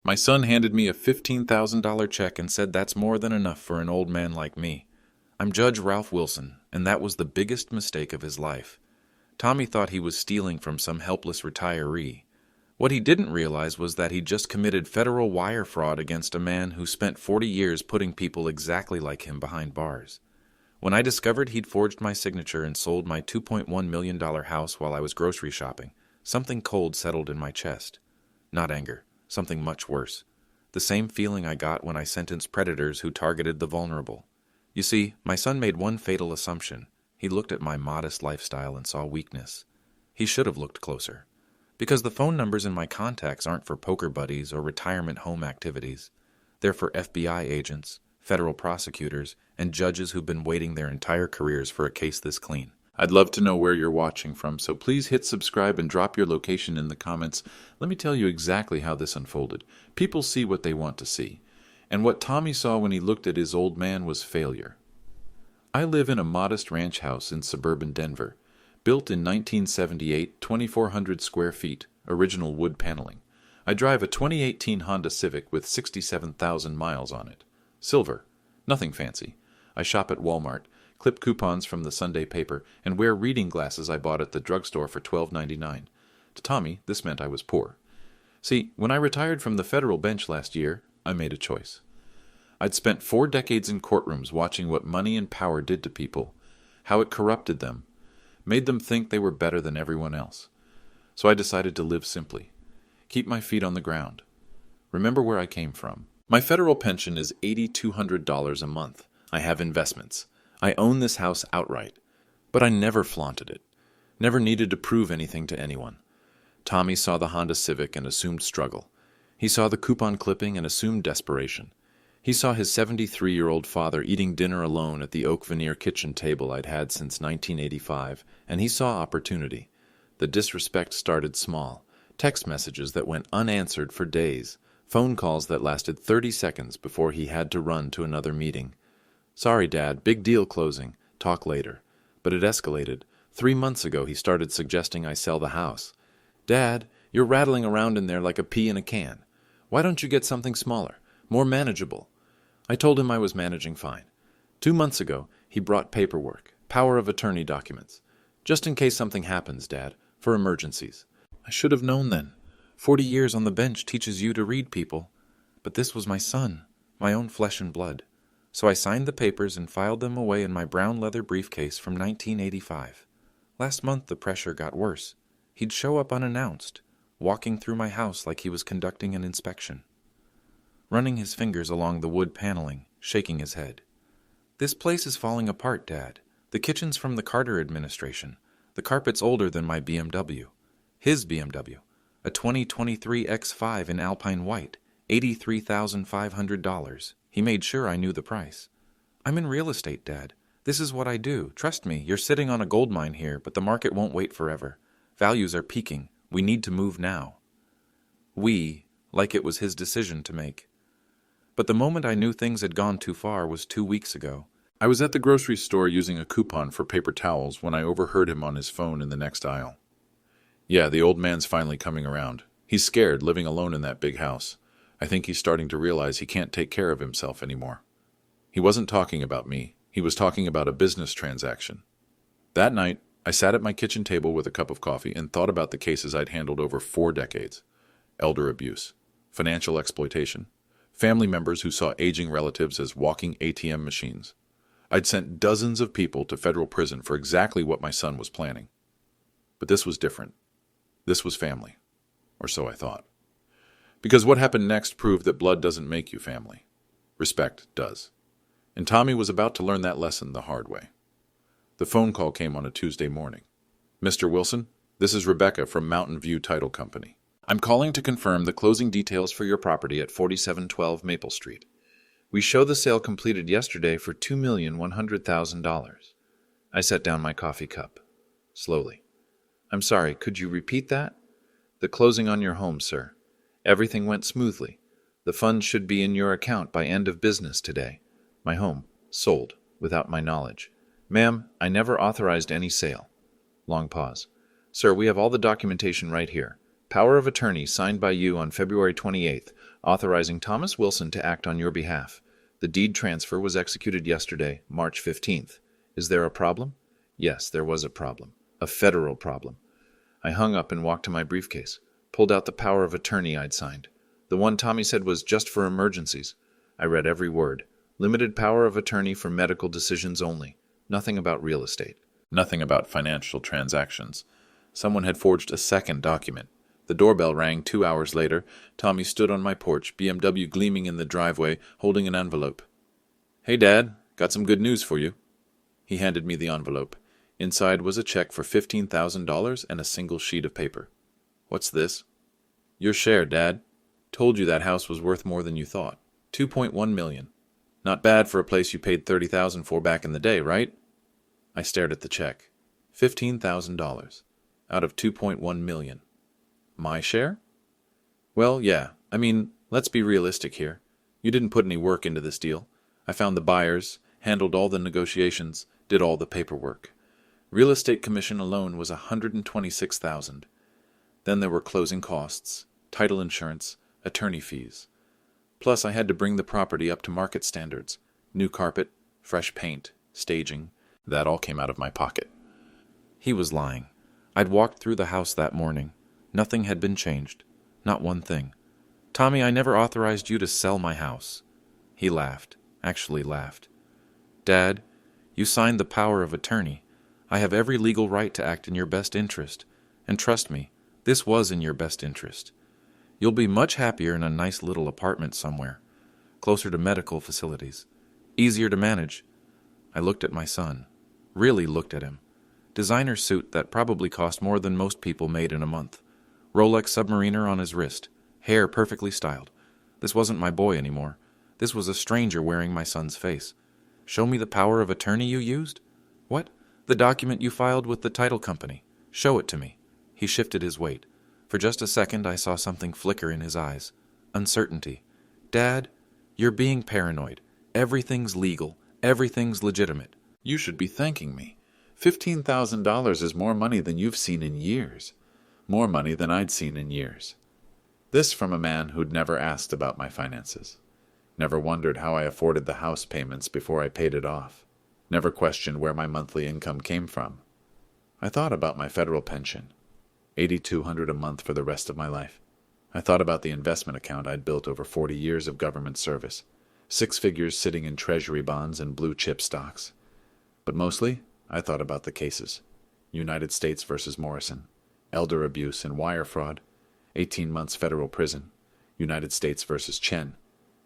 My son handed me a $15,000 check and said that's more than enough for an old man like me. I'm Judge Ralph Wilson, and that was the biggest mistake of his life. Tommy thought he was stealing from some helpless retiree. What he didn't realize was that he just committed federal wire fraud against a man who spent 40 years putting people exactly like him behind bars. When I discovered he'd forged my signature and sold my $2.1 million house while I was grocery shopping, something cold settled in my chest. Not anger, something much worse. The same feeling I got when I sentenced predators who targeted the vulnerable. You see, my son made one fatal assumption. He looked at my modest lifestyle and saw weakness. He should have looked closer. Because the phone numbers in my contacts aren't for poker buddies or retirement home activities. They're for FBI agents, federal prosecutors, and judges who've been waiting their entire careers for a case this clean. I'd love to know where you're watching from, so please hit subscribe and drop your location in the comments. Let me tell you exactly how this unfolded. People see what they want to see. And what Tommy saw when he looked at his old man was failure. I live in a modest ranch house in suburban Denver. Built in 1978, 2,400 square feet, original wood paneling. I drive a 2018 Honda Civic with 67,000 miles on it. Silver. Nothing fancy. I shop at Walmart, clip coupons from the Sunday paper, and wear reading glasses I bought at the drugstore for $12.99. To Tommy, this meant I was poor. See, when I retired from the federal bench last year, I made a choice. I'd spent 4 decades in courtrooms watching what money and power did to people, how it corrupted them, made them think they were better than everyone else. So I decided to live simply, keep my feet on the ground. Remember where I came from. My federal pension is $8,200 a month. I have investments. I own this house outright. But I never flaunted it. Never needed to prove anything to anyone. Tommy saw the Honda Civic and assumed struggle. He saw the coupon clipping and assumed desperation. He saw his 73-year-old father eating dinner alone at the oak veneer kitchen table I'd had since 1985, and he saw opportunity. The disrespect started small. Text messages that went unanswered for days. Phone calls that lasted 30 seconds before he had to run to another meeting. Sorry, Dad, big deal closing. Talk later. But it escalated. 3 months ago he started suggesting I sell the house. Dad, you're rattling around in there like a pea in a can. Why don't you get something smaller, more manageable? I told him I was managing fine. 2 months ago, he brought paperwork, power of attorney documents. Just in case something happens, Dad, for emergencies. I should have known then. 40 years on the bench teaches you to read people. But this was my son, my own flesh and blood. So I signed the papers and filed them away in my brown leather briefcase from 1985. Last month the pressure got worse. He'd show up unannounced, walking through my house like he was conducting an inspection. Running his fingers along the wood paneling, shaking his head. This place is falling apart, Dad. The kitchen's from the Carter administration. The carpet's older than my BMW. His BMW. A 2023 X5 in Alpine White. $83,500. He made sure I knew the price. I'm in real estate, Dad. This is what I do. Trust me, you're sitting on a gold mine here, but the market won't wait forever. Values are peaking. We need to move now. We, like it was his decision to make. But the moment I knew things had gone too far was 2 weeks ago. I was at the grocery store using a coupon for paper towels when I overheard him on his phone in the next aisle. Yeah, the old man's finally coming around. He's scared, living alone in that big house. I think he's starting to realize he can't take care of himself anymore. He wasn't talking about me. He was talking about a business transaction. That night, I sat at my kitchen table with a cup of coffee and thought about the cases I'd handled over 4 decades. Elder abuse, financial exploitation, family members who saw aging relatives as walking ATM machines. I'd sent dozens of people to federal prison for exactly what my son was planning. But this was different. This was family. Or so I thought. Because what happened next proved that blood doesn't make you family. Respect does. And Tommy was about to learn that lesson the hard way. The phone call came on a Tuesday morning. Mr. Wilson, this is Rebecca from Mountain View Title Company. I'm calling to confirm the closing details for your property at 4712 Maple Street. We show the sale completed yesterday for $2,100,000. I set down my coffee cup. Slowly. I'm sorry, could you repeat that? The closing on your home, sir. Everything went smoothly. The funds should be in your account by end of business today. My home, sold, without my knowledge. Ma'am, I never authorized any sale. Long pause. Sir, we have all the documentation right here. Power of attorney signed by you on February 28th, authorizing Thomas Wilson to act on your behalf. The deed transfer was executed yesterday, March 15th. Is there a problem? Yes, there was a problem. A federal problem. I hung up and walked to my briefcase, pulled out the power of attorney I'd signed. The one Tommy said was just for emergencies. I read every word. Limited power of attorney for medical decisions only. Nothing about real estate. Nothing about financial transactions. Someone had forged a second document. The doorbell rang 2 hours later. Tommy stood on my porch, BMW gleaming in the driveway, holding an envelope. "Hey, Dad, got some good news for you." He handed me the envelope. Inside was a check for $15,000 and a single sheet of paper. "What's this?" "Your share, Dad. Told you that house was worth more than you thought. $2.1 million. Not bad for a place you paid $30,000 for back in the day, right?" I stared at the check. $15,000 out of $2.1 million. My share? Well, yeah. I mean, let's be realistic here. You didn't put any work into this deal. I found the buyers, handled all the negotiations, did all the paperwork. Real estate commission alone was $126,000. Then there were closing costs, title insurance, attorney fees. Plus I had to bring the property up to market standards. New carpet, fresh paint, staging. That all came out of my pocket. He was lying. I'd walked through the house that morning. Nothing had been changed. Not one thing. "Tommy, I never authorized you to sell my house." He laughed. Actually laughed. "Dad, you signed the power of attorney. I have every legal right to act in your best interest. And trust me, this was in your best interest. You'll be much happier in a nice little apartment somewhere, closer to medical facilities, easier to manage." I looked at my son. Really looked at him. Designer suit that probably cost more than most people made in a month. Rolex Submariner on his wrist. Hair perfectly styled. This wasn't my boy anymore. This was a stranger wearing my son's face. "Show me the power of attorney you used?" "What?" "The document you filed with the title company. Show it to me." He shifted his weight. For just a second I saw something flicker in his eyes. Uncertainty. "Dad, you're being paranoid. Everything's legal. Everything's legitimate. You should be thanking me. $15,000 is more money than you've seen in years. More money than I'd seen in years." This from a man who'd never asked about my finances. Never wondered how I afforded the house payments before I paid it off. Never questioned where my monthly income came from. I thought about my federal pension. $8,200 a month for the rest of my life. I thought about the investment account I'd built over 40 years of government service. 6 figures sitting in treasury bonds and blue chip stocks. But mostly, I thought about the cases. United States versus Morrison. Elder abuse and wire fraud. 18 months federal prison. United States versus Chen.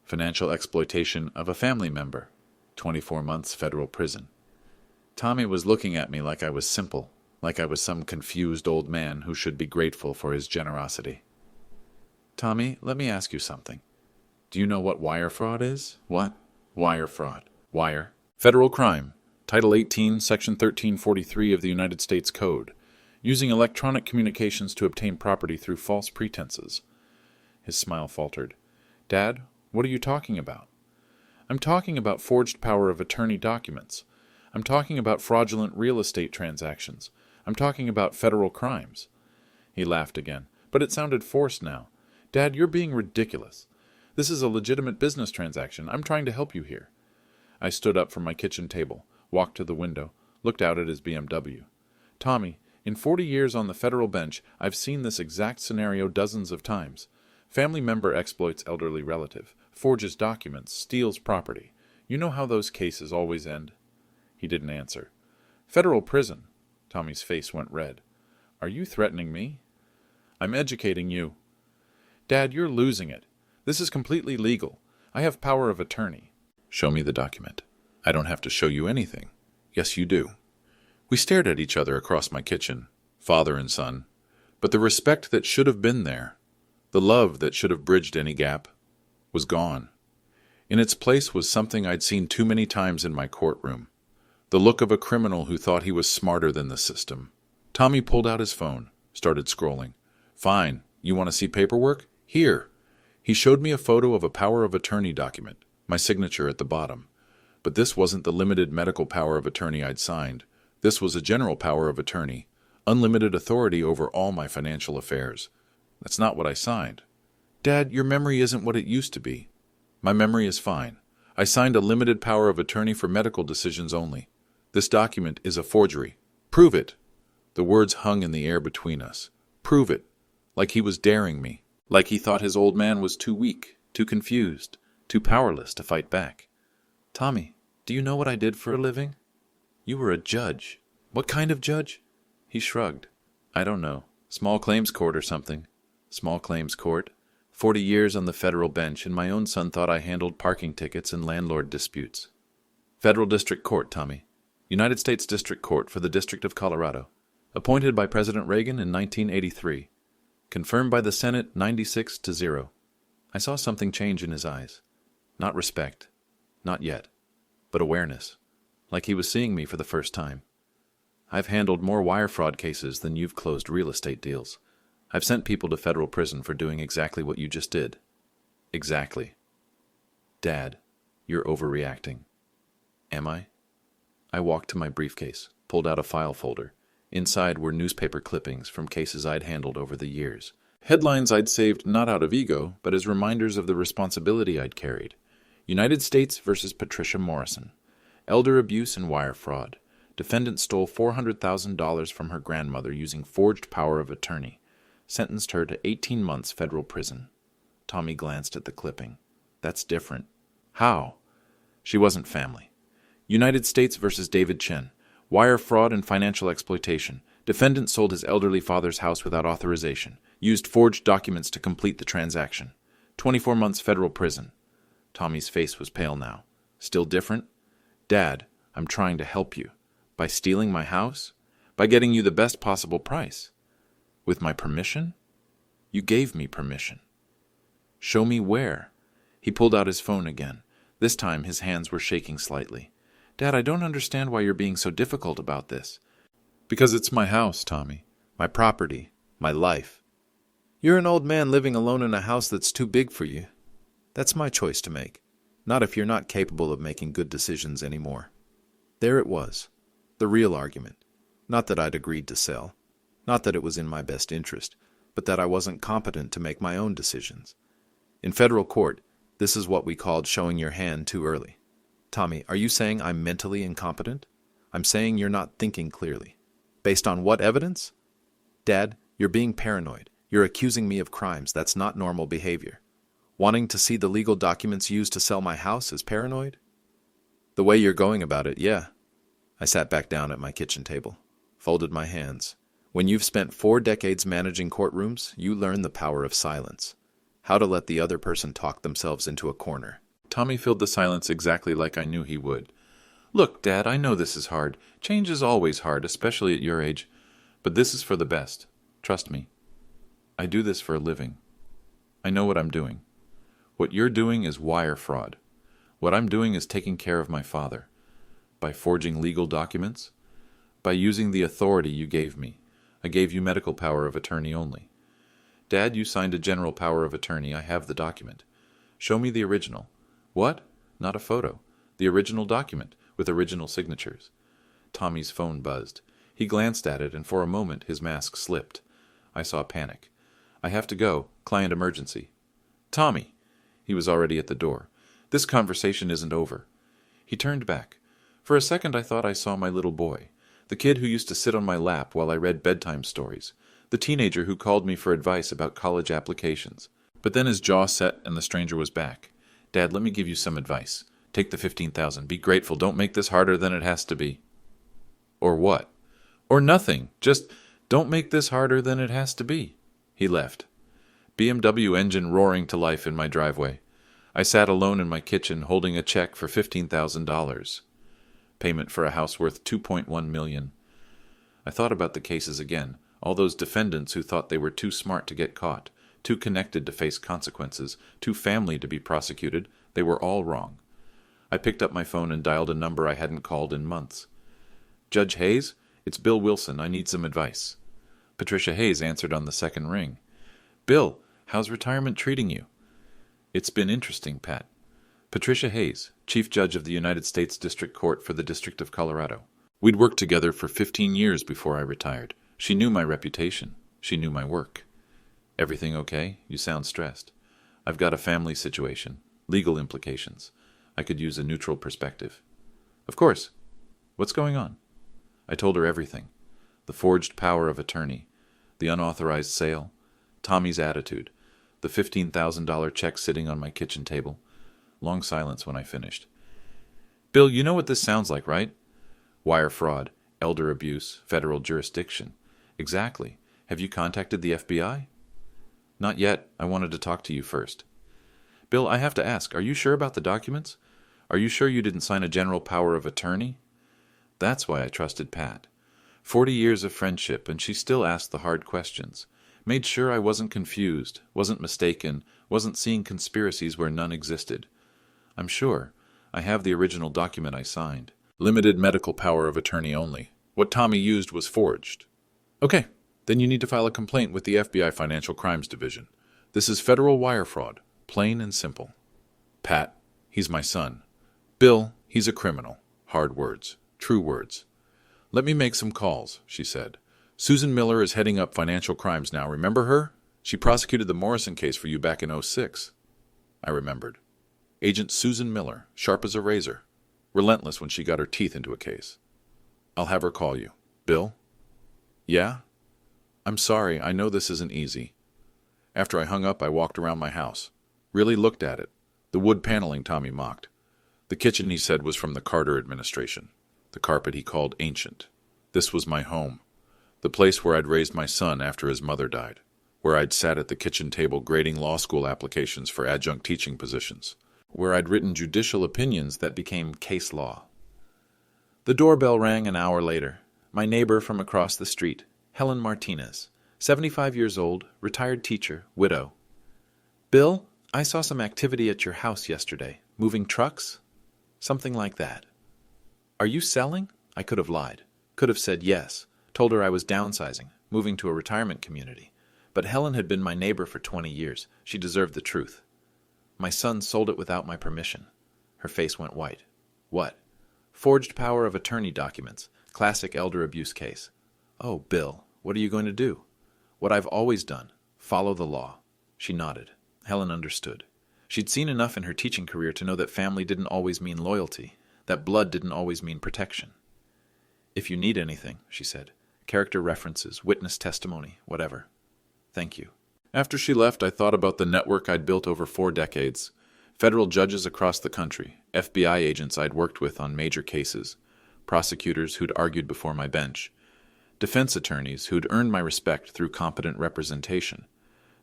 Financial exploitation of a family member. 24 months federal prison. Tommy was looking at me like I was simple, like I was some confused old man who should be grateful for his generosity. "Tommy, let me ask you something. Do you know what wire fraud is?" "What?" "Wire fraud. Wire. Federal crime. Title 18, Section 1343 of the United States Code. Using electronic communications to obtain property through false pretenses." His smile faltered. "Dad, what are you talking about?" "I'm talking about forged power of attorney documents. I'm talking about fraudulent real estate transactions. I'm talking about federal crimes." He laughed again, but it sounded forced now. "Dad, you're being ridiculous. This is a legitimate business transaction. I'm trying to help you here." I stood up from my kitchen table, walked to the window, looked out at his BMW. "Tommy, in 40 years on the federal bench, I've seen this exact scenario dozens of times. Family member exploits elderly relative, forges documents, steals property. You know how those cases always end?" He didn't answer. "Federal prison." Tommy's face went red. "Are you threatening me?" "I'm educating you." "Dad, you're losing it. This is completely legal. I have power of attorney." "Show me the document." "I don't have to show you anything." "Yes, you do." We stared at each other across my kitchen, father and son. But the respect that should have been there, the love that should have bridged any gap, was gone. In its place was something I'd seen too many times in my courtroom. The look of a criminal who thought he was smarter than the system. Tommy pulled out his phone, started scrolling. "Fine. You want to see paperwork? Here." He showed me a photo of a power of attorney document, my signature at the bottom. But this wasn't the limited medical power of attorney I'd signed. This was a general power of attorney, unlimited authority over all my financial affairs. That's not what I signed. Dad, your memory isn't what it used to be. My memory is fine. I signed a limited power of attorney for medical decisions only. This document is a forgery. Prove it. The words hung in the air between us. Prove it. Like he was daring me. Like he thought his old man was too weak, too confused, too powerless to fight back. Tommy, do you know what I did for a living? You were a judge. What kind of judge? He shrugged. I don't know. Small claims court or something. Small claims court. 40 years on the federal bench, and my own son thought I handled parking tickets and landlord disputes. Federal District Court, Tommy. United States District Court for the District of Colorado. Appointed by President Reagan in 1983. Confirmed by the Senate 96-0. I saw something change in his eyes. Not respect. Not yet. But awareness. Like he was seeing me for the first time. I've handled more wire fraud cases than you've closed real estate deals. I've sent people to federal prison for doing exactly what you just did. Exactly. Dad, you're overreacting. Am I? I walked to my briefcase, pulled out a file folder. Inside were newspaper clippings from cases I'd handled over the years. Headlines I'd saved not out of ego, but as reminders of the responsibility I'd carried. United States versus Patricia Morrison. Elder abuse and wire fraud. Defendant stole $400,000 from her grandmother using forged power of attorney. Sentenced her to 18 months federal prison. Tommy glanced at the clipping. That's different. How? She wasn't family. United States versus David Chen. Wire fraud and financial exploitation. Defendant sold his elderly father's house without authorization. Used forged documents to complete the transaction. 24 months federal prison. Tommy's face was pale now. Still different? Dad, I'm trying to help you. By stealing my house? By getting you the best possible price? With my permission? You gave me permission. Show me where. He pulled out his phone again. This time his hands were shaking slightly. Dad, I don't understand why you're being so difficult about this. Because it's my house, Tommy. My property. My life. You're an old man living alone in a house that's too big for you. That's my choice to make. Not if you're not capable of making good decisions anymore. There it was. The real argument. Not that I'd agreed to sell. Not that it was in my best interest, but that I wasn't competent to make my own decisions. In federal court, this is what we called showing your hand too early. Tommy, are you saying I'm mentally incompetent? I'm saying you're not thinking clearly. Based on what evidence? Dad, you're being paranoid. You're accusing me of crimes. That's not normal behavior. Wanting to see the legal documents used to sell my house is paranoid? The way you're going about it, yeah. I sat back down at my kitchen table, folded my hands. When you've spent 4 decades managing courtrooms, you learn the power of silence. How to let the other person talk themselves into a corner. Tommy filled the silence exactly like I knew he would. Look, Dad, I know this is hard. Change is always hard, especially at your age. But this is for the best. Trust me. I do this for a living. I know what I'm doing. What you're doing is wire fraud. What I'm doing is taking care of my father. By forging legal documents. By using the authority you gave me. I gave you medical power of attorney only. Dad, you signed a general power of attorney. I have the document. Show me the original. What? Not a photo. The original document, with original signatures. Tommy's phone buzzed. He glanced at it, and for a moment his mask slipped. I saw panic. I have to go. Client emergency. Tommy! He was already at the door. This conversation isn't over. He turned back. For a second I thought I saw my little boy. The kid who used to sit on my lap while I read bedtime stories. The teenager who called me for advice about college applications. But then his jaw set and the stranger was back. Dad, let me give you some advice. Take the $15,000. Be grateful. Don't make this harder than it has to be. Or what? Or nothing. Just don't make this harder than it has to be. He left. BMW engine roaring to life in my driveway. I sat alone in my kitchen holding a check for $15,000. Payment for a house worth $2.1 million. I thought about the cases again. All those defendants who thought they were too smart to get caught, too connected to face consequences, too family to be prosecuted. They were all wrong. I picked up my phone and dialed a number I hadn't called in months. Judge Hayes? It's Bill Wilson. I need some advice. Patricia Hayes answered on the second ring. Bill, how's retirement treating you? It's been interesting, Pat. Patricia Hayes, Chief Judge of the United States District Court for the District of Colorado. We'd worked together for 15 years before I retired. She knew my reputation. She knew my work. Everything okay? You sound stressed. I've got a family situation, legal implications. I could use a neutral perspective. Of course. What's going on? I told her everything. The forged power of attorney, the unauthorized sale, Tommy's attitude, the $15,000 check sitting on my kitchen table. Long silence when I finished. Bill, you know what this sounds like, right? Wire fraud, elder abuse, federal jurisdiction. Exactly. Have you contacted the FBI? Not yet. I wanted to talk to you first. Bill, I have to ask, are you sure about the documents? Are you sure you didn't sign a general power of attorney? That's why I trusted Pat. 40 years of friendship, and she still asked the hard questions. Made sure I wasn't confused, wasn't mistaken, wasn't seeing conspiracies where none existed. I'm sure. I have the original document I signed. Limited medical power of attorney only. What Tommy used was forged. Okay, then you need to file a complaint with the FBI Financial Crimes Division. This is federal wire fraud, plain and simple. Pat, he's my son. Bill, he's a criminal. Hard words. True words. Let me make some calls, she said. Susan Miller is heading up financial crimes now. Remember her? She prosecuted the Morrison case for you back in '06. I remembered. Agent Susan Miller, sharp as a razor. Relentless when she got her teeth into a case. I'll have her call you. Bill? Yeah? I'm sorry, I know this isn't easy. After I hung up, I walked around my house. Really looked at it. The wood paneling Tommy mocked. The kitchen, he said, was from the Carter administration. The carpet he called ancient. This was my home. The place where I'd raised my son after his mother died. Where I'd sat at the kitchen table grading law school applications for adjunct teaching positions. Where I'd written judicial opinions that became case law. The doorbell rang an hour later. My neighbor from across the street, Helen Martinez, 75 years old, retired teacher, widow. Bill, I saw some activity at your house yesterday. Moving trucks? Something like that. Are you selling? I could have lied. Could have said yes. Told her I was downsizing, moving to a retirement community. But Helen had been my neighbor for 20 years. She deserved the truth. My son sold it without my permission. Her face went white. What? Forged power of attorney documents. Classic elder abuse case. Oh, Bill, what are you going to do? What I've always done. Follow the law. She nodded. Helen understood. She'd seen enough in her teaching career to know that family didn't always mean loyalty, that blood didn't always mean protection. If you need anything, she said, character references, witness testimony, whatever. Thank you. After she left, I thought about the network I'd built over 4 decades. Federal judges across the country, FBI agents I'd worked with on major cases, prosecutors who'd argued before my bench, defense attorneys who'd earned my respect through competent representation.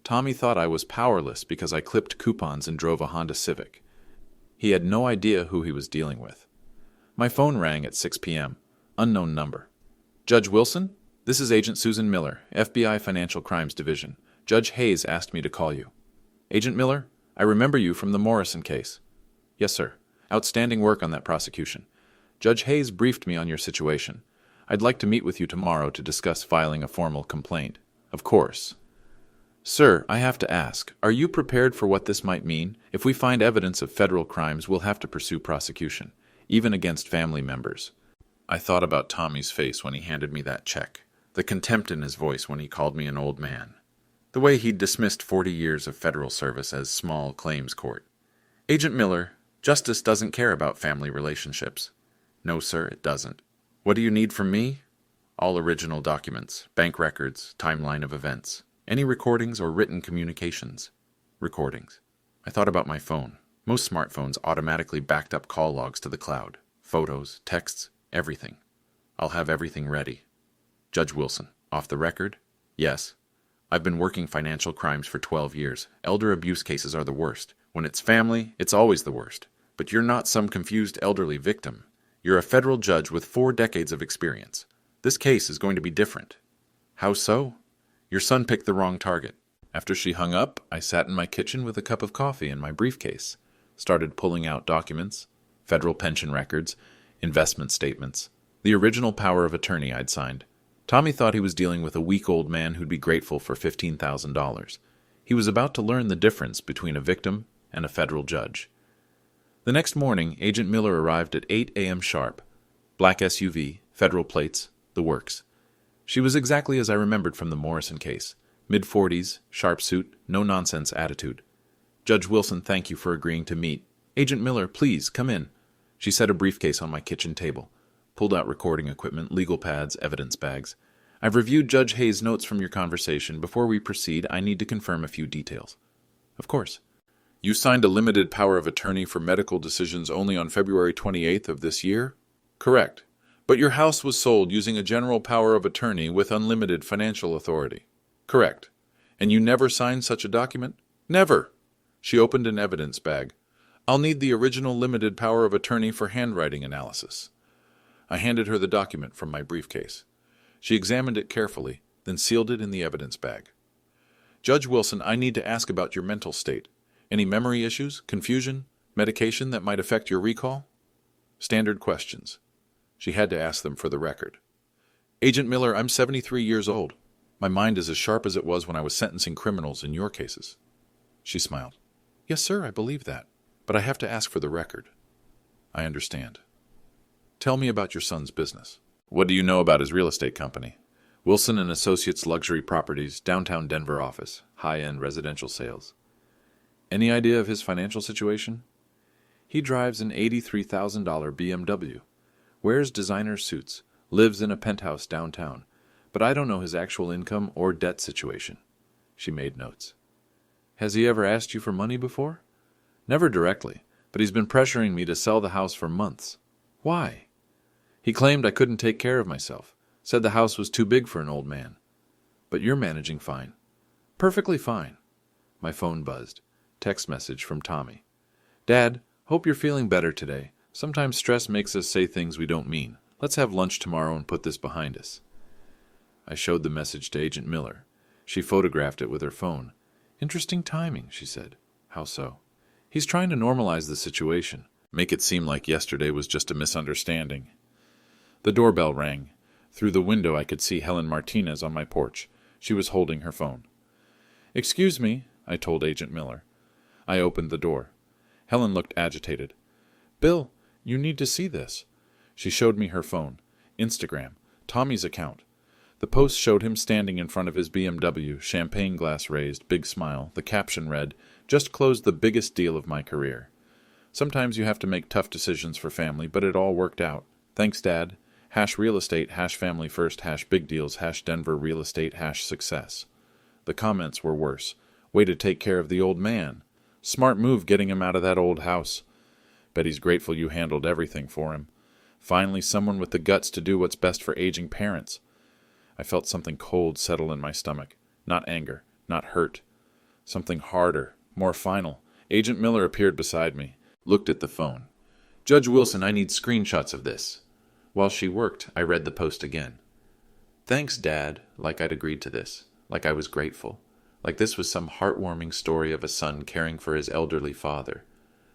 Tommy thought I was powerless because I clipped coupons and drove a Honda Civic. He had no idea who he was dealing with. My phone rang at 6 p.m. Unknown number. Judge Wilson? This is Agent Susan Miller, FBI Financial Crimes Division. Judge Hayes asked me to call you. Agent Miller, I remember you from the Morrison case. Yes, sir. Outstanding work on that prosecution. Judge Hayes briefed me on your situation. I'd like to meet with you tomorrow to discuss filing a formal complaint. Of course. Sir, I have to ask, are you prepared for what this might mean? If we find evidence of federal crimes, we'll have to pursue prosecution, even against family members. I thought about Tommy's face when he handed me that check, the contempt in his voice when he called me an old man, the way he'd dismissed 40 years of federal service as small claims court. Agent Miller, justice doesn't care about family relationships. No, sir, it doesn't. What do you need from me? All original documents, bank records, timeline of events. Any recordings or written communications? Recordings. I thought about my phone. Most smartphones automatically backed up call logs to the cloud. Photos, texts, everything. I'll have everything ready. Judge Wilson, off the record? Yes. I've been working financial crimes for 12 years. Elder abuse cases are the worst. When it's family, it's always the worst. But you're not some confused elderly victim. You're a federal judge with 4 decades of experience. This case is going to be different. How so? Your son picked the wrong target. After she hung up, I sat in my kitchen with a cup of coffee and my briefcase. Started pulling out documents, federal pension records, investment statements, the original power of attorney I'd signed. Tommy thought he was dealing with a weak old man who'd be grateful for $15,000. He was about to learn the difference between a victim and a federal judge. The next morning, Agent Miller arrived at 8 a.m. sharp. Black SUV, federal plates, the works. She was exactly as I remembered from the Morrison case. Mid-40s, sharp suit, no-nonsense attitude. Judge Wilson, thank you for agreeing to meet. Agent Miller, please, come in. She set a briefcase on my kitchen table, pulled out recording equipment, legal pads, evidence bags. I've reviewed Judge Hayes' notes from your conversation. Before we proceed, I need to confirm a few details. Of course. You signed a limited power of attorney for medical decisions only on February 28th of this year? Correct. But your house was sold using a general power of attorney with unlimited financial authority. Correct. And you never signed such a document? Never. She opened an evidence bag. I'll need the original limited power of attorney for handwriting analysis. I handed her the document from my briefcase. She examined it carefully, then sealed it in the evidence bag. Judge Wilson, I need to ask about your mental state. Any memory issues, confusion, medication that might affect your recall? Standard questions. She had to ask them for the record. Agent Miller, I'm 73 years old. My mind is as sharp as it was when I was sentencing criminals in your cases. She smiled. Yes, sir, I believe that. But I have to ask for the record. I understand. Tell me about your son's business. What do you know about his real estate company? Wilson & Associates Luxury Properties, downtown Denver office, high-end residential sales. Any idea of his financial situation? He drives an $83,000 BMW, wears designer suits, lives in a penthouse downtown, but I don't know his actual income or debt situation. She made notes. Has he ever asked you for money before? Never directly, but he's been pressuring me to sell the house for months. Why? He claimed I couldn't take care of myself, said the house was too big for an old man. But you're managing fine. Perfectly fine. My phone buzzed. Text message from Tommy. Dad, hope you're feeling better today. Sometimes stress makes us say things we don't mean. Let's have lunch tomorrow and put this behind us. I showed the message to Agent Miller. She photographed it with her phone. Interesting timing, she said. How so? He's trying to normalize the situation, make it seem like yesterday was just a misunderstanding. The doorbell rang. Through the window I could see Helen Martinez on my porch. She was holding her phone. Excuse me, I told Agent Miller. I opened the door. Helen looked agitated. Bill, you need to see this. She showed me her phone. Instagram. Tommy's account. The post showed him standing in front of his BMW, champagne glass raised, big smile. The caption read, "Just closed the biggest deal of my career." Sometimes you have to make tough decisions for family, but it all worked out. Thanks, Dad. #real estate, #family first, #big deals, #Denver real estate, #success. The comments were worse. Way to take care of the old man. Smart move getting him out of that old house. Bet he's grateful you handled everything for him. Finally, someone with the guts to do what's best for aging parents. I felt something cold settle in my stomach. Not anger, not hurt. Something harder, more final. Agent Miller appeared beside me, looked at the phone. Judge Wilson, I need screenshots of this. While she worked, I read the post again. Thanks, Dad, like I'd agreed to this, like I was grateful, like this was some heartwarming story of a son caring for his elderly father.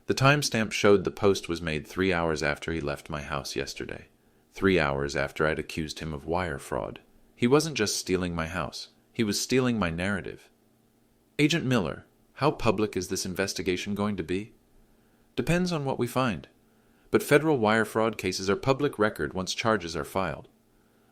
The timestamp showed the post was made 3 hours after he left my house yesterday. 3 hours after I'd accused him of wire fraud. He wasn't just stealing my house. He was stealing my narrative. Agent Miller, how public is this investigation going to be? Depends on what we find. But federal wire fraud cases are public record once charges are filed.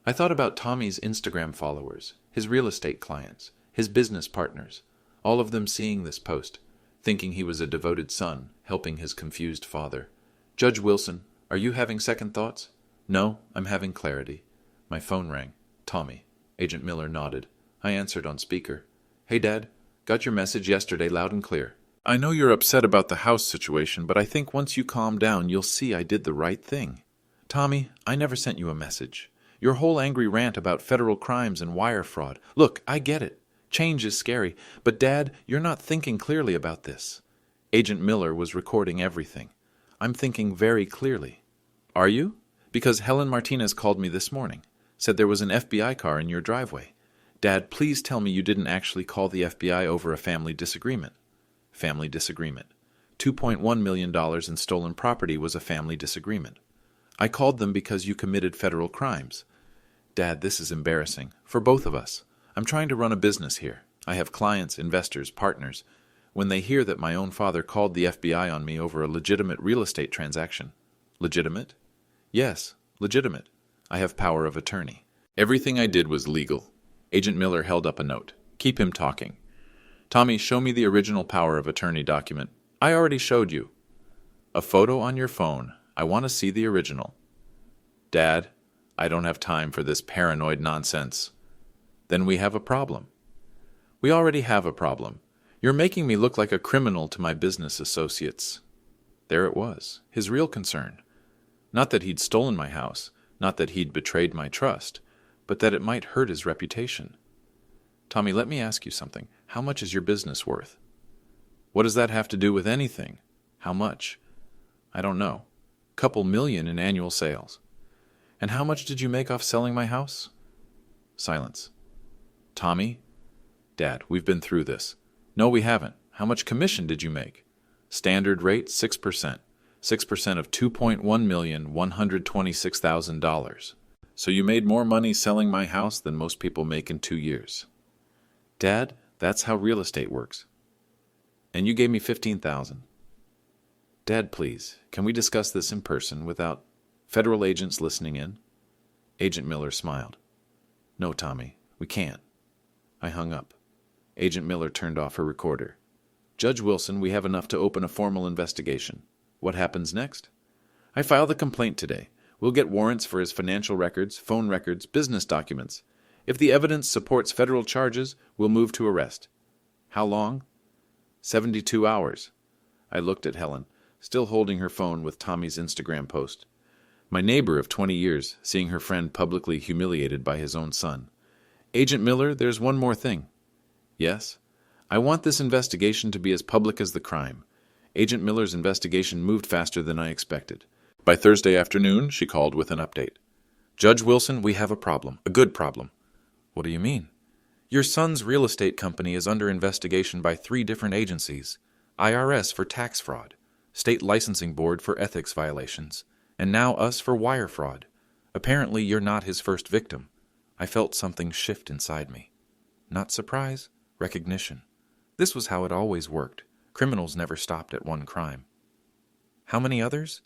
I thought about Tommy's Instagram followers, his real estate clients, his business partners, all of them seeing this post, thinking he was a devoted son, helping his confused father. Judge Wilson, are you having second thoughts? No, I'm having clarity. My phone rang. Tommy. Agent Miller nodded. I answered on speaker. Hey, Dad. Got your message yesterday loud and clear. I know you're upset about the house situation, but I think once you calm down, you'll see I did the right thing. Tommy, I never sent you a message. Your whole angry rant about federal crimes and wire fraud. Look, I get it. Change is scary, but Dad, you're not thinking clearly about this. Agent Miller was recording everything. I'm thinking very clearly. Are you? Because Helen Martinez called me this morning. Said there was an FBI car in your driveway. Dad, please tell me you didn't actually call the FBI over a family disagreement. Family disagreement. $2.1 million in stolen property was a family disagreement. I called them because you committed federal crimes. Dad, this is embarrassing. For both of us. I'm trying to run a business here. I have clients, investors, partners. When they hear that my own father called the FBI on me over a legitimate real estate transaction. Legitimate? Yes, legitimate. I have power of attorney. Everything I did was legal. Agent Miller held up a note. Keep him talking. Tommy, show me the original power of attorney document. I already showed you. A photo on your phone. I want to see the original. Dad, I don't have time for this paranoid nonsense. Then we have a problem. We already have a problem. You're making me look like a criminal to my business associates. There it was, his real concern. Not that he'd stolen my house, not that he'd betrayed my trust, but that it might hurt his reputation. Tommy, let me ask you something. How much is your business worth? What does that have to do with anything? How much? I don't know. Couple million in annual sales. And how much did you make off selling my house? Silence. Tommy? Dad, we've been through this. No, we haven't. How much commission did you make? Standard rate, 6%. 6% of $2,126,000. So you made more money selling my house than most people make in 2 years. Dad, that's how real estate works. And you gave me $15,000. Dad, please, can we discuss this in person without federal agents listening in? Agent Miller smiled. No, Tommy, we can't. I hung up. Agent Miller turned off her recorder. Judge Wilson, we have enough to open a formal investigation. What happens next? I file the complaint today. We'll get warrants for his financial records, phone records, business documents. If the evidence supports federal charges, we'll move to arrest. How long? 72 hours. I looked at Helen, still holding her phone with Tommy's Instagram post. My neighbor of 20 years, seeing her friend publicly humiliated by his own son. Agent Miller, there's one more thing. Yes? I want this investigation to be as public as the crime. Agent Miller's investigation moved faster than I expected. By Thursday afternoon, she called with an update. Judge Wilson, we have a problem. A good problem. What do you mean? Your son's real estate company is under investigation by 3 different agencies. IRS for tax fraud, State Licensing Board for ethics violations, and now us for wire fraud. Apparently you're not his first victim. I felt something shift inside me. Not surprise, recognition. This was how it always worked. Criminals never stopped at one crime. How many others?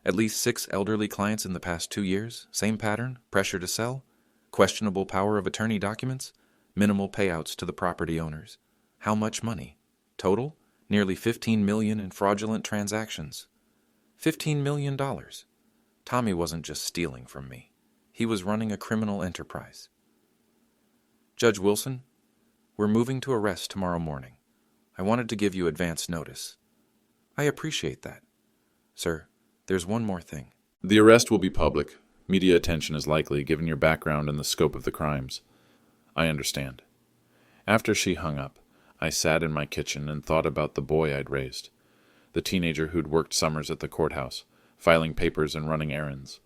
At least 6 elderly clients in the past 2 years. Same pattern, pressure to sell, questionable power of attorney documents, minimal payouts to the property owners. How much money? Total? Nearly $15 million in fraudulent transactions. $15 million. Tommy wasn't just stealing from me. He was running a criminal enterprise. Judge Wilson, we're moving to arrest tomorrow morning. I wanted to give you advance notice. I appreciate that. Sir, there's one more thing. The arrest will be public. Media attention is likely, given your background and the scope of the crimes. I understand. After she hung up, I sat in my kitchen and thought about the boy I'd raised. The teenager who'd worked summers at the courthouse, filing papers and running errands.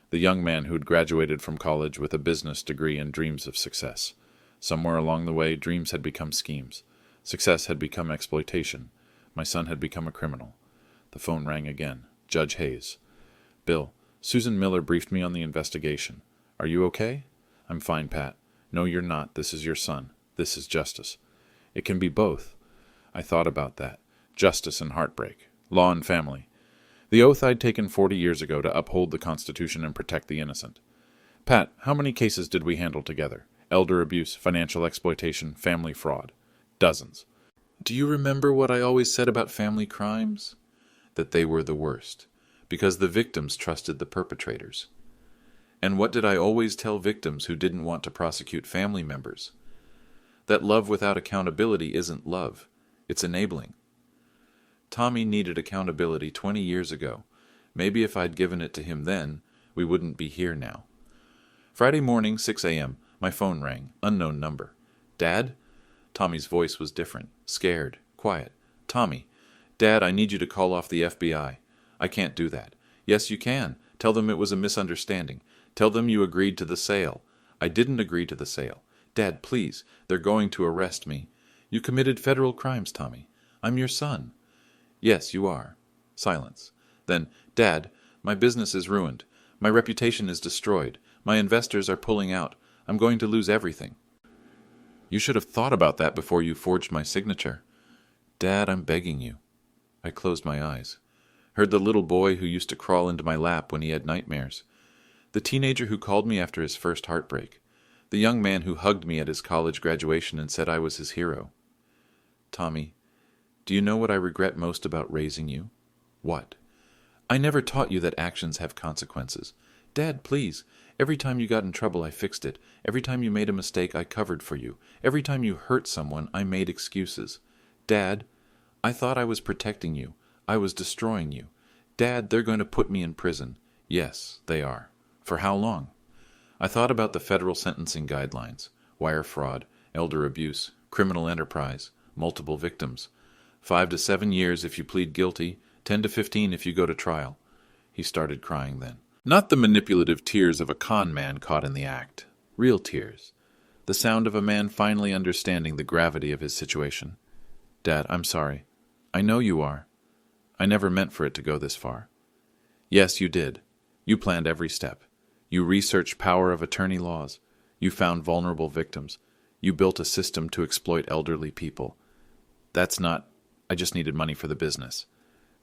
The young man who'd graduated from college with a business degree and dreams of success. Somewhere along the way, dreams had become schemes. Success had become exploitation. My son had become a criminal. The phone rang again. Judge Hayes. Bill, Susan Miller briefed me on the investigation. Are you okay? I'm fine, Pat. No, you're not. This is your son. This is justice. It can be both. I thought about that. Justice and heartbreak. Law and family. The oath I'd taken 40 years ago to uphold the Constitution and protect the innocent. Pat, how many cases did we handle together? Elder abuse, financial exploitation, family fraud. Dozens. Do you remember what I always said about family crimes? That they were the worst, because the victims trusted the perpetrators. And what did I always tell victims who didn't want to prosecute family members? That love without accountability isn't love. It's enabling. Tommy needed accountability 20 years ago. Maybe if I'd given it to him then, we wouldn't be here now. Friday morning, 6 a.m., my phone rang. Unknown number. Dad? Tommy's voice was different. Scared. Quiet. Tommy. Dad, I need you to call off the FBI. I can't do that. Yes, you can. Tell them it was a misunderstanding. Tell them you agreed to the sale. I didn't agree to the sale. Dad, please. They're going to arrest me. You committed federal crimes, Tommy. I'm your son. Yes, you are. Silence. Then, Dad, my business is ruined. My reputation is destroyed. My investors are pulling out. I'm going to lose everything. You should have thought about that before you forged my signature. Dad, I'm begging you. I closed my eyes. Heard the little boy who used to crawl into my lap when he had nightmares. The teenager who called me after his first heartbreak. The young man who hugged me at his college graduation and said I was his hero. Tommy, do you know what I regret most about raising you? What? I never taught you that actions have consequences. Dad, please. Every time you got in trouble, I fixed it. Every time you made a mistake, I covered for you. Every time you hurt someone, I made excuses. Dad, I thought I was protecting you. I was destroying you. Dad, they're going to put me in prison. Yes, they are. For how long? I thought about the federal sentencing guidelines. Wire fraud, elder abuse, criminal enterprise, multiple victims. 5 to 7 years if you plead guilty, 10 to 15 if you go to trial. He started crying then. Not the manipulative tears of a con man caught in the act. Real tears. The sound of a man finally understanding the gravity of his situation. Dad, I'm sorry. I know you are. I never meant for it to go this far. Yes, you did. You planned every step. You researched power of attorney laws. You found vulnerable victims. You built a system to exploit elderly people. I just needed money for the business.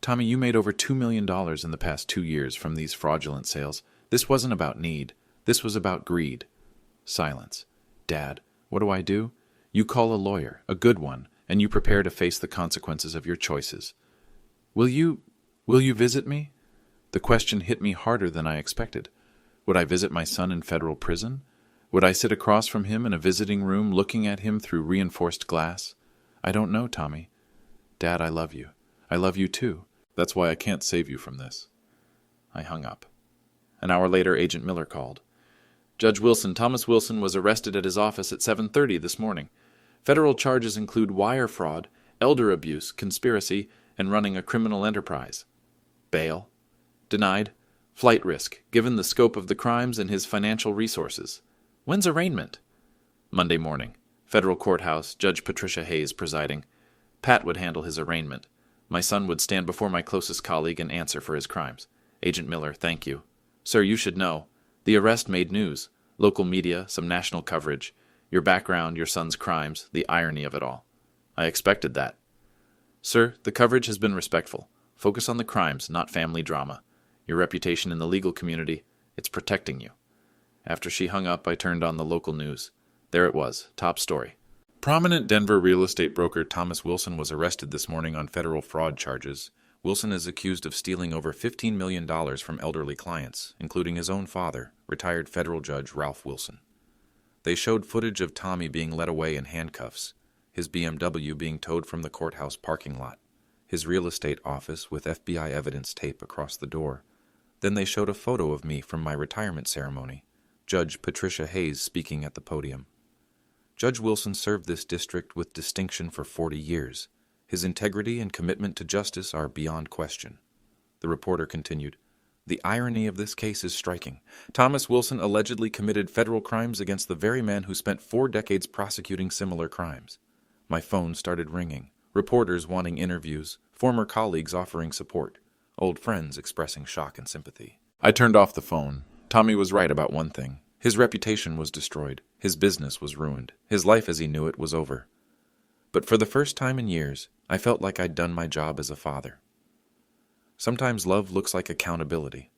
Tommy, you made over $2 million in the past 2 years from these fraudulent sales. This wasn't about need. This was about greed. Silence. Dad, what do? You call a lawyer, a good one, and you prepare to face the consequences of your choices. Will you visit me? The question hit me harder than I expected. Would I visit my son in federal prison? Would I sit across from him in a visiting room looking at him through reinforced glass? I don't know, Tommy. Dad, I love you. I love you too. That's why I can't save you from this. I hung up. An hour later, Agent Miller called. Judge Wilson, Thomas Wilson was arrested at his office at 7:30 this morning. Federal charges include wire fraud, elder abuse, conspiracy, and running a criminal enterprise. Bail? Denied. Flight risk, given the scope of the crimes and his financial resources. When's arraignment? Monday morning. Federal Courthouse, Judge Patricia Hayes presiding. Pat would handle his arraignment. My son would stand before my closest colleague and answer for his crimes. Agent Miller, thank you. Sir, you should know. The arrest made news. Local media, some national coverage. Your background, your son's crimes, the irony of it all. I expected that. Sir, the coverage has been respectful. Focus on the crimes, not family drama. Your reputation in the legal community, it's protecting you. After she hung up, I turned on the local news. There it was, top story. Prominent Denver real estate broker Thomas Wilson was arrested this morning on federal fraud charges. Wilson is accused of stealing over $15 million from elderly clients, including his own father, retired federal judge Ralph Wilson. They showed footage of Tommy being led away in handcuffs, his BMW being towed from the courthouse parking lot, his real estate office with FBI evidence tape across the door. Then they showed a photo of me from my retirement ceremony, Judge Patricia Hayes speaking at the podium. Judge Wilson served this district with distinction for 40 years. His integrity and commitment to justice are beyond question. The reporter continued, The irony of this case is striking. Thomas Wilson allegedly committed federal crimes against the very man who spent 4 decades prosecuting similar crimes. My phone started ringing, reporters wanting interviews, former colleagues offering support, old friends expressing shock and sympathy. I turned off the phone. Tommy was right about one thing. His reputation was destroyed. His business was ruined. His life as he knew it was over. But for the first time in years, I felt like I'd done my job as a father. Sometimes love looks like accountability.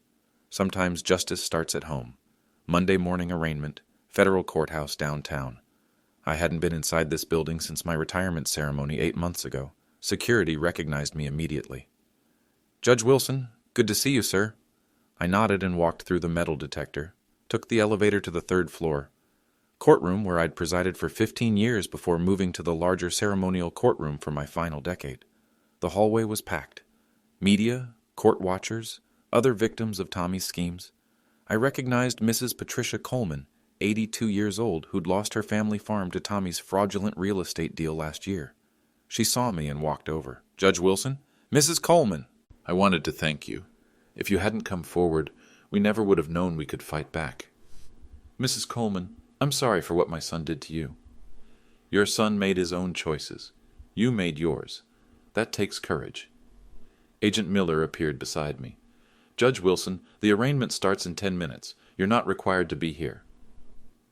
Sometimes justice starts at home. Monday morning arraignment, federal courthouse downtown. I hadn't been inside this building since my retirement ceremony 8 months ago. Security recognized me immediately. Judge Wilson, good to see you, sir. I nodded and walked through the metal detector, took the elevator to the 3rd floor. Courtroom where I'd presided for 15 years before moving to the larger ceremonial courtroom for my final decade. The hallway was packed. Media, court watchers, other victims of Tommy's schemes. I recognized Mrs. Patricia Coleman, 82 years old, who'd lost her family farm to Tommy's fraudulent real estate deal last year. She saw me and walked over. Judge Wilson? Mrs. Coleman! I wanted to thank you. If you hadn't come forward, we never would have known we could fight back. Mrs. Coleman, I'm sorry for what my son did to you. Your son made his own choices. You made yours. That takes courage. Agent Miller appeared beside me. Judge Wilson, the arraignment starts in 10 minutes. You're not required to be here.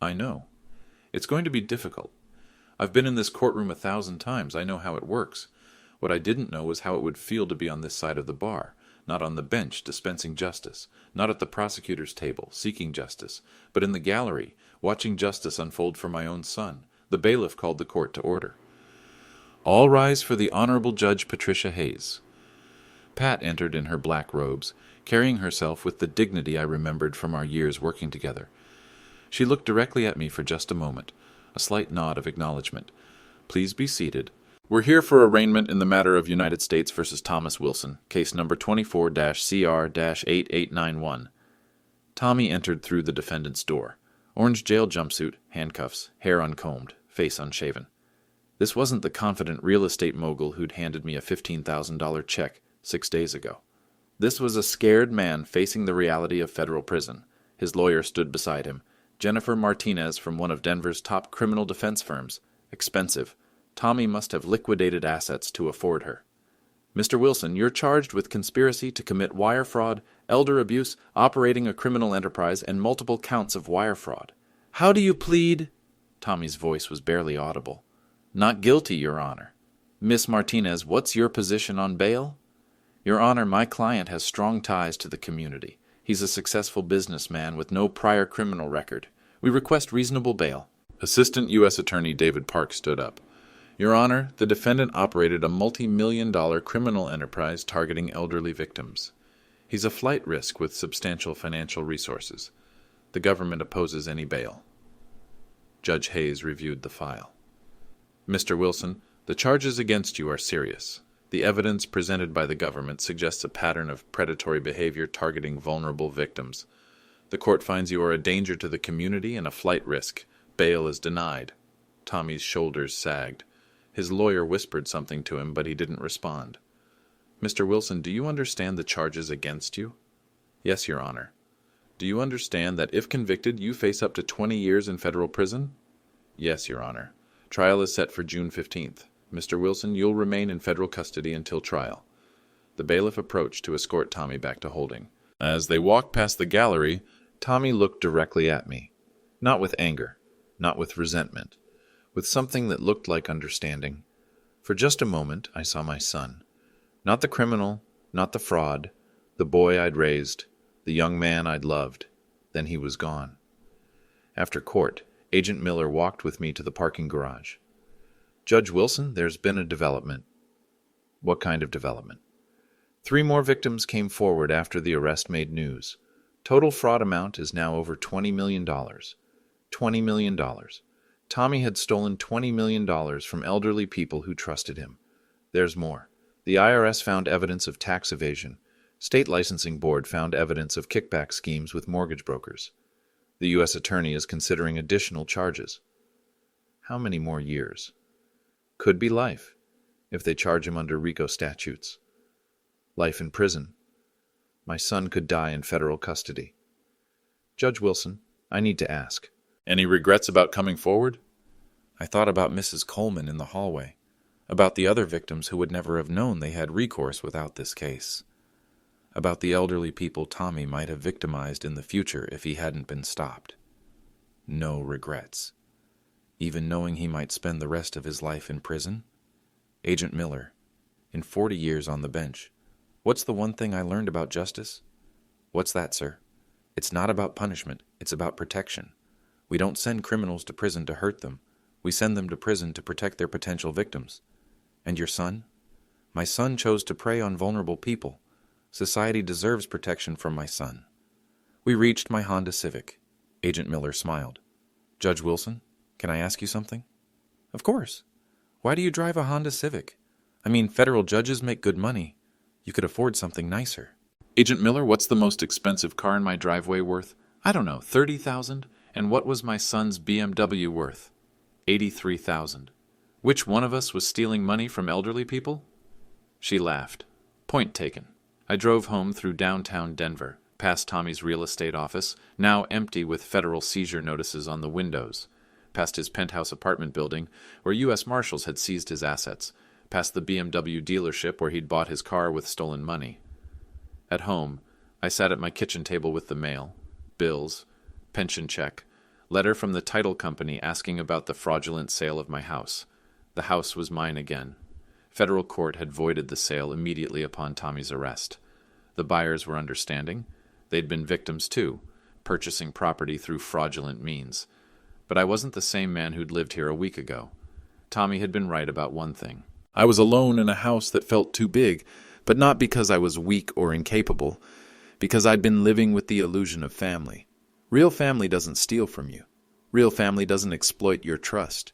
I know. It's going to be difficult. I've been in this courtroom 1,000 times. I know how it works. What I didn't know was how it would feel to be on this side of the bar, not on the bench dispensing justice, not at the prosecutor's table seeking justice, but in the gallery watching justice unfold for my own son. The bailiff called the court to order. All rise for the Honorable Judge Patricia Hayes. Pat entered in her black robes, carrying herself with the dignity I remembered from our years working together. She looked directly at me for just a moment, a slight nod of acknowledgement. Please be seated. We're here for arraignment in the matter of United States versus Thomas Wilson, case number 24-CR-8891. Tommy entered through the defendant's door. Orange jail jumpsuit, handcuffs, hair uncombed, face unshaven. This wasn't the confident real estate mogul who'd handed me a $15,000 check 6 days ago. This was a scared man facing the reality of federal prison. His lawyer stood beside him, Jennifer Martinez from one of Denver's top criminal defense firms. Expensive. Tommy must have liquidated assets to afford her. Mr. Wilson, you're charged with conspiracy to commit wire fraud, elder abuse, operating a criminal enterprise, and multiple counts of wire fraud. How do you plead? Tommy's voice was barely audible. Not guilty, Your Honor. Miss Martinez, what's your position on bail? Your Honor, my client has strong ties to the community. He's a successful businessman with no prior criminal record. We request reasonable bail. Assistant U.S. Attorney David Park stood up. Your Honor, the defendant operated a multi-million-dollar criminal enterprise targeting elderly victims. He's a flight risk with substantial financial resources. The government opposes any bail. Judge Hayes reviewed the file. Mr. Wilson, the charges against you are serious. The evidence presented by the government suggests a pattern of predatory behavior targeting vulnerable victims. The court finds you are a danger to the community and a flight risk. Bail is denied. Tommy's shoulders sagged. His lawyer whispered something to him, but he didn't respond. Mr. Wilson, do you understand the charges against you? Yes, Your Honor. Do you understand that if convicted, you face up to 20 years in federal prison? Yes, Your Honor. Trial is set for June 15th. Mr. Wilson, you'll remain in federal custody until trial. The bailiff approached to escort Tommy back to holding. As they walked past the gallery, Tommy looked directly at me, not with anger, not with resentment, with something that looked like understanding. For just a moment, I saw my son. Not the criminal, not the fraud, the boy I'd raised, the young man I'd loved. Then he was gone. After court, Agent Miller walked with me to the parking garage. Judge Wilson, there's been a development. What kind of development? 3 more victims came forward after the arrest made news. Total fraud amount is now over $20 million. $20 million. Tommy had stolen $20 million from elderly people who trusted him. There's more. The IRS found evidence of tax evasion. State Licensing Board found evidence of kickback schemes with mortgage brokers. The U.S. Attorney is considering additional charges. How many more years? Could be life, if they charge him under RICO statutes. Life in prison. My son could die in federal custody. Judge Wilson, I need to ask. Any regrets about coming forward? I thought about Mrs. Coleman in the hallway, about the other victims who would never have known they had recourse without this case, about the elderly people Tommy might have victimized in the future if he hadn't been stopped. No regrets. Even knowing he might spend the rest of his life in prison? Agent Miller, in 40 years on the bench, what's the one thing I learned about justice? What's that, sir? It's not about punishment, it's about protection. We don't send criminals to prison to hurt them. We send them to prison to protect their potential victims. And your son? My son chose to prey on vulnerable people. Society deserves protection from my son. We reached my Honda Civic. Agent Miller smiled. Judge Wilson, can I ask you something? Of course. Why do you drive a Honda Civic? I mean, federal judges make good money. You could afford something nicer. Agent Miller, what's the most expensive car in my driveway worth? I don't know, $30,000? And what was my son's BMW worth? $83,000. Which one of us was stealing money from elderly people? She laughed. Point taken. I drove home through downtown Denver, past Tommy's real estate office, now empty with federal seizure notices on the windows, past his penthouse apartment building, where U.S. Marshals had seized his assets, past the BMW dealership where he'd bought his car with stolen money. At home, I sat at my kitchen table with the mail, bills, pension check, letter from the title company asking about the fraudulent sale of my house. The house was mine again. Federal court had voided the sale immediately upon Tommy's arrest. The buyers were understanding. They'd been victims too, purchasing property through fraudulent means. But I wasn't the same man who'd lived here a week ago. Tommy had been right about one thing. I was alone in a house that felt too big, but not because I was weak or incapable, because I'd been living with the illusion of family. Real family doesn't steal from you. Real family doesn't exploit your trust.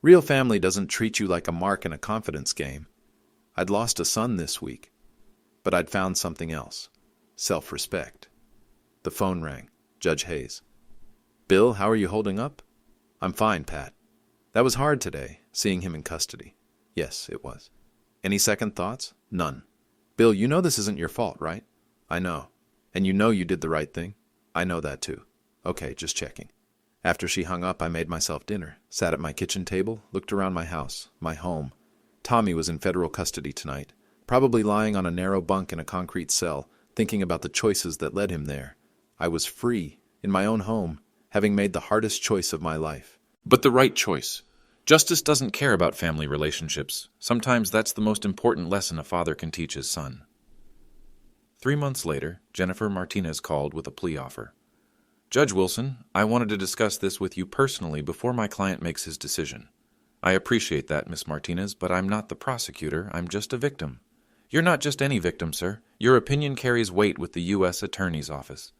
Real family doesn't treat you like a mark in a confidence game. I'd lost a son this week, but I'd found something else. Self-respect. The phone rang. Judge Hayes. Bill, how are you holding up? I'm fine, Pat. That was hard today, seeing him in custody. Yes, it was. Any second thoughts? None. Bill, you know this isn't your fault, right? I know. And you know you did the right thing? I know that too. Okay, just checking. After she hung up, I made myself dinner, sat at my kitchen table, looked around my house, my home. Tommy was in federal custody tonight, probably lying on a narrow bunk in a concrete cell, thinking about the choices that led him there. I was free, in my own home, having made the hardest choice of my life. But the right choice. Justice doesn't care about family relationships. Sometimes that's the most important lesson a father can teach his son. 3 months later, Jennifer Martinez called with a plea offer. Judge Wilson, I wanted to discuss this with you personally before my client makes his decision. I appreciate that, Miss Martinez, but I'm not the prosecutor. I'm just a victim. You're not just any victim, sir. Your opinion carries weight with the U.S. Attorney's Office.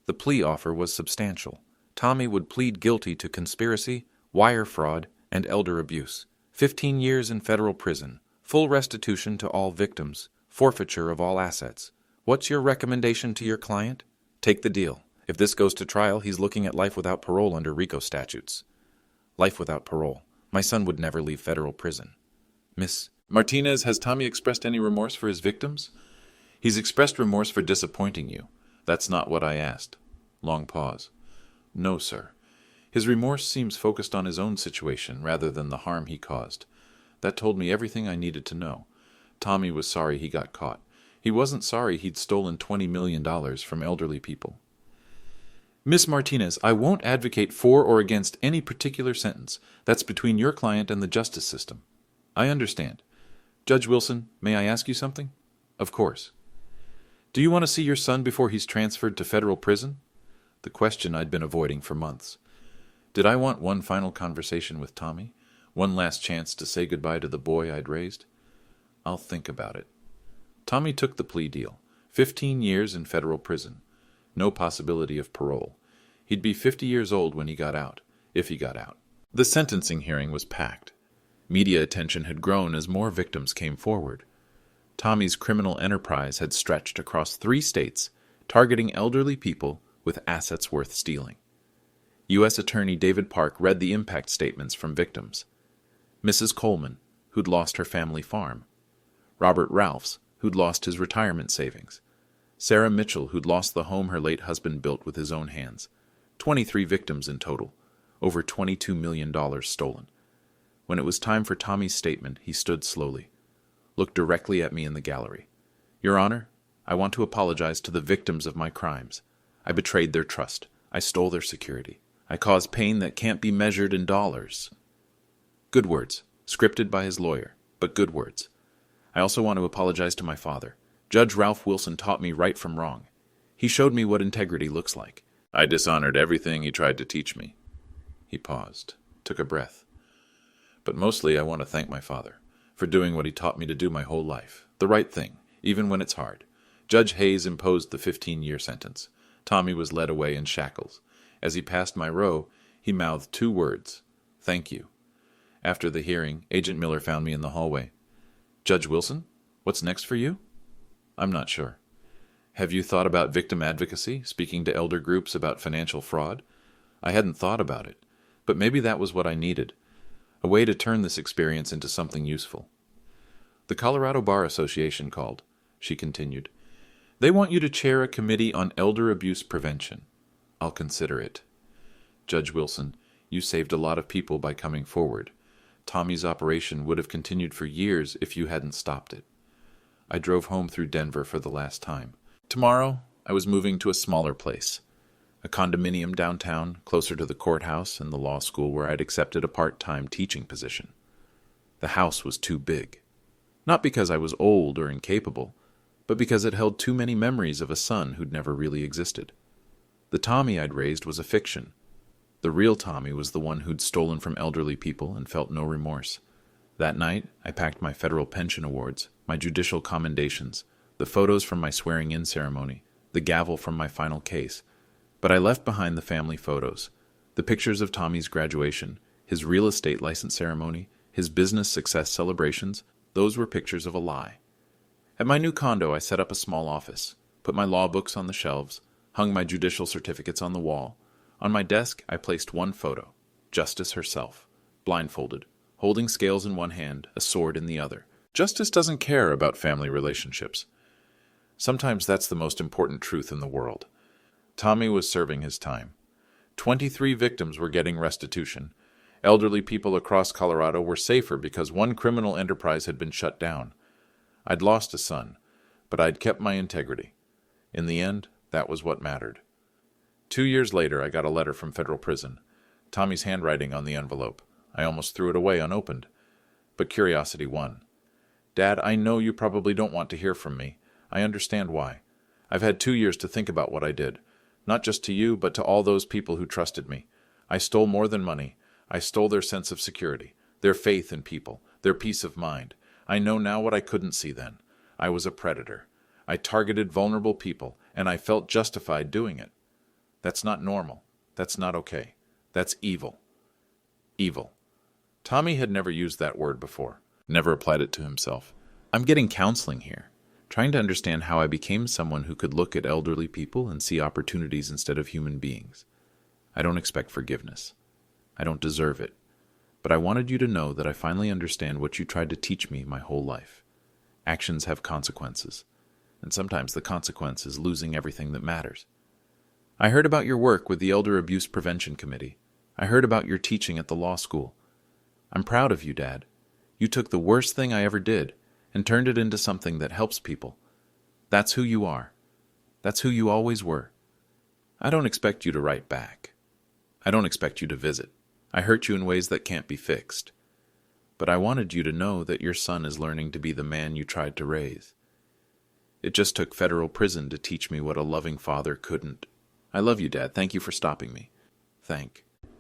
The plea offer was substantial. Tommy would plead guilty to conspiracy, wire fraud, and elder abuse. 15 years in federal prison, full restitution to all victims, forfeiture of all assets. What's your recommendation to your client? Take the deal. If this goes to trial, he's looking at life without parole under RICO statutes. Life without parole. My son would never leave federal prison. Miss Martinez, has Tommy expressed any remorse for his victims? He's expressed remorse for disappointing you. That's not what I asked. Long pause. No, sir. His remorse seems focused on his own situation rather than the harm he caused. That told me everything I needed to know. Tommy was sorry he got caught. He wasn't sorry he'd stolen $20 million from elderly people. Miss Martinez, I won't advocate for or against any particular sentence. That's between your client and the justice system. I understand. Judge Wilson, may I ask you something? Of course. Do you want to see your son before he's transferred to federal prison? The question I'd been avoiding for months. Did I want one final conversation with Tommy? One last chance to say goodbye to the boy I'd raised? I'll think about it. Tommy took the plea deal. 15 years in federal prison. No possibility of parole. He'd be 50 years old when he got out, if he got out. The sentencing hearing was packed. Media attention had grown as more victims came forward. Tommy's criminal enterprise had stretched across 3 states, targeting elderly people with assets worth stealing. U.S. Attorney David Park read the impact statements from victims. Mrs. Coleman, who'd lost her family farm. Robert Ralphs, who'd lost his retirement savings. Sarah Mitchell, who'd lost the home her late husband built with his own hands. 23 victims in total. Over $22 million stolen. When it was time for Tommy's statement, he stood slowly, looked directly at me in the gallery. Your Honor, I want to apologize to the victims of my crimes. I betrayed their trust. I stole their security. I caused pain that can't be measured in dollars. Good words, scripted by his lawyer, but good words. I also want to apologize to my father. Judge Ralph Wilson taught me right from wrong. He showed me what integrity looks like. I dishonored everything he tried to teach me. He paused, took a breath. But mostly I want to thank my father for doing what he taught me to do my whole life. The right thing, even when it's hard. Judge Hayes imposed the 15-year sentence. Tommy was led away in shackles. As he passed my row, he mouthed 2 words. Thank you. After the hearing, Agent Miller found me in the hallway. Judge Wilson, what's next for you? I'm not sure. Have you thought about victim advocacy, speaking to elder groups about financial fraud? I hadn't thought about it, but maybe that was what I needed. A way to turn this experience into something useful. The Colorado Bar Association called, she continued. They want you to chair a committee on elder abuse prevention. I'll consider it. Judge Wilson, you saved a lot of people by coming forward. Tommy's operation would have continued for years if you hadn't stopped it. I drove home through Denver for the last time. Tomorrow, I was moving to a smaller place. A condominium downtown, closer to the courthouse and the law school where I'd accepted a part-time teaching position. The house was too big. Not because I was old or incapable, but because it held too many memories of a son who'd never really existed. The Tommy I'd raised was a fiction. The real Tommy was the one who'd stolen from elderly people and felt no remorse. That night, I packed my federal pension awards, my judicial commendations, the photos from my swearing-in ceremony, the gavel from my final case. But I left behind the family photos, the pictures of Tommy's graduation, his real estate license ceremony, his business success celebrations. Those were pictures of a lie. At my new condo, I set up a small office, put my law books on the shelves, hung my judicial certificates on the wall. On my desk, I placed one photo, Justice herself, blindfolded, holding scales in one hand, a sword in the other. Justice doesn't care about family relationships. Sometimes that's the most important truth in the world. Tommy was serving his time. 23 victims were getting restitution. Elderly people across Colorado were safer because one criminal enterprise had been shut down. I'd lost a son, but I'd kept my integrity. In the end, that was what mattered. 2 years later, I got a letter from federal prison. Tommy's handwriting on the envelope. I almost threw it away unopened. But curiosity won. Dad, I know you probably don't want to hear from me. I understand why. I've had 2 years to think about what I did. Not just to you, but to all those people who trusted me. I stole more than money. I stole their sense of security, their faith in people, their peace of mind. I know now what I couldn't see then. I was a predator. I targeted vulnerable people, and I felt justified doing it. That's not normal. That's not okay. That's evil. Evil. Tommy had never used that word before, never applied it to himself. I'm getting counseling here, trying to understand how I became someone who could look at elderly people and see opportunities instead of human beings. I don't expect forgiveness. I don't deserve it. But I wanted you to know that I finally understand what you tried to teach me my whole life. Actions have consequences, and sometimes the consequence is losing everything that matters. I heard about your work with the Elder Abuse Prevention Committee. I heard about your teaching at the law school. I'm proud of you, Dad. You took the worst thing I ever did and turned it into something that helps people. That's who you are. That's who you always were. I don't expect you to write back. I don't expect you to visit. I hurt you in ways that can't be fixed. But I wanted you to know that your son is learning to be the man you tried to raise. It just took federal prison to teach me what a loving father couldn't. I love you, Dad. Thank you for stopping me.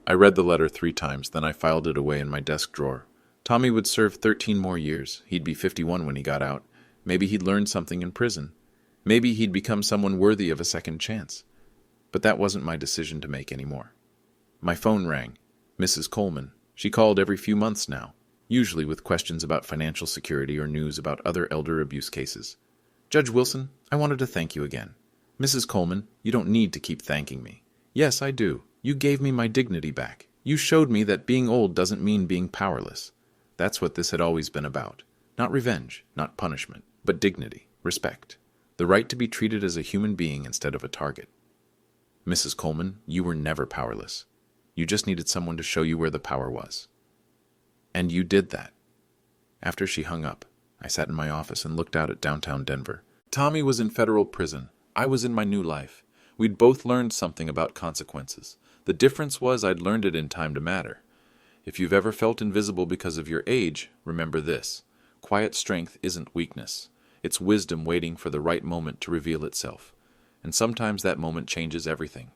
I read the letter 3 times, then I filed it away in my desk drawer. Tommy would serve 13 more years. He'd be 51 when he got out. Maybe he'd learn something in prison. Maybe he'd become someone worthy of a second chance. But that wasn't my decision to make anymore. My phone rang. Mrs. Coleman. She called every few months now, usually with questions about financial security or news about other elder abuse cases. Judge Wilson, I wanted to thank you again. Mrs. Coleman, you don't need to keep thanking me. Yes, I do. You gave me my dignity back. You showed me that being old doesn't mean being powerless. That's what this had always been about. Not revenge, not punishment, but dignity, respect. The right to be treated as a human being instead of a target. Mrs. Coleman, you were never powerless. You just needed someone to show you where the power was. And you did that. After she hung up, I sat in my office and looked out at downtown Denver. Tommy was in federal prison. I was in my new life. We'd both learned something about consequences. The difference was I'd learned it in time to matter. If you've ever felt invisible because of your age, remember this. Quiet strength isn't weakness. It's wisdom waiting for the right moment to reveal itself. And sometimes that moment changes everything.